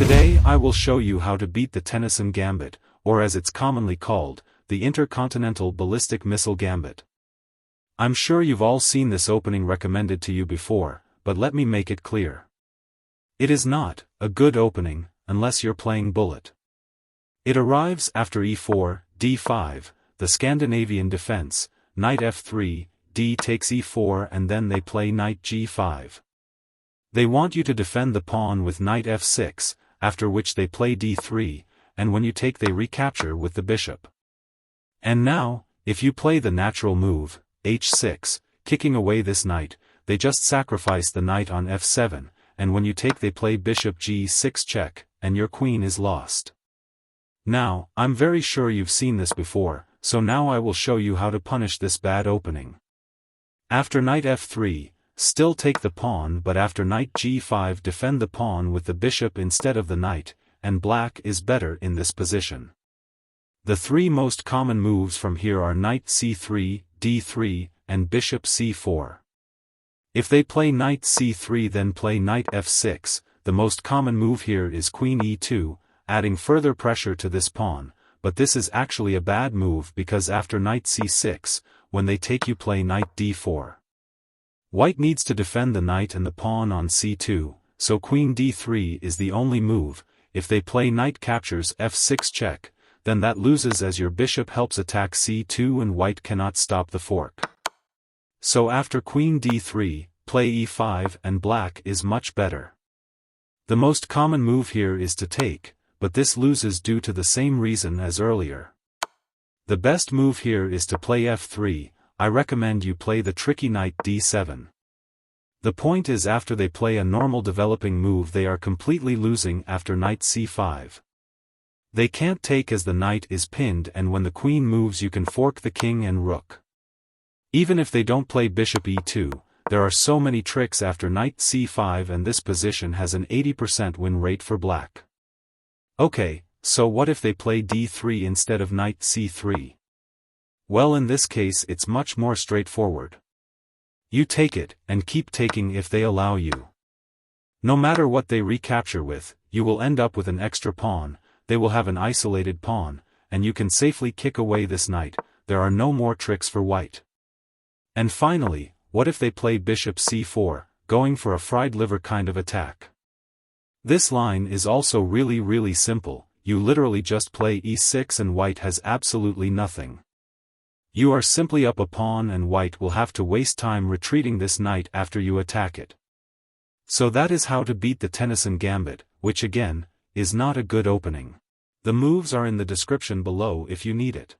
Today I will show you how to beat the Tennison Gambit, or as it's commonly called, the Intercontinental Ballistic Missile Gambit. I'm sure you've all seen this opening recommended to you before, but let me make it clear. It is not a good opening, unless you're playing bullet. It arrives after e4, d5, the Scandinavian defense, knight f3, d takes e4 and then they play knight g5. They want you to defend the pawn with knight f6, after which they play d3, and when you take they recapture with the bishop. And now, if you play the natural move, h6, kicking away this knight, they just sacrifice the knight on f7, and when you take they play bishop g6 check, and your queen is lost. Now, I'm very sure you've seen this before, so now I will show you how to punish this bad opening. After knight f3, still take the pawn, but after knight g5 defend the pawn with the bishop instead of the knight, and black is better in this position. The three most common moves from here are knight c3, d3, and bishop c4. If they play knight c3 then play knight f6, the most common move here is queen e2, adding further pressure to this pawn, but this is actually a bad move because after knight c6, when they take you play knight d4. White needs to defend the knight and the pawn on c2, so queen d3 is the only move. If they play knight captures f6 check, then that loses as your bishop helps attack c2 and white cannot stop the fork. So after queen d3, play e5 and black is much better. The most common move here is to take, but this loses due to the same reason as earlier. The best move here is to play f3. I recommend you play the tricky knight d7. The point is after they play a normal developing move they are completely losing after knight c5. They can't take as the knight is pinned and when the queen moves you can fork the king and rook. Even if they don't play bishop e2, there are so many tricks after knight c5 and this position has an 80% win rate for black. Okay, so what if they play d3 instead of knight c3? Well, in this case it's much more straightforward. You take it, and keep taking if they allow you. No matter what they recapture with, you will end up with an extra pawn, they will have an isolated pawn, and you can safely kick away this knight. There are no more tricks for white. And finally, what if they play bishop c4, going for a fried liver kind of attack? This line is also really simple, you literally just play e6 and white has absolutely nothing. You are simply up a pawn and white will have to waste time retreating this knight after you attack it. So that is how to beat the Tennison Gambit, which again, is not a good opening. The moves are in the description below if you need it.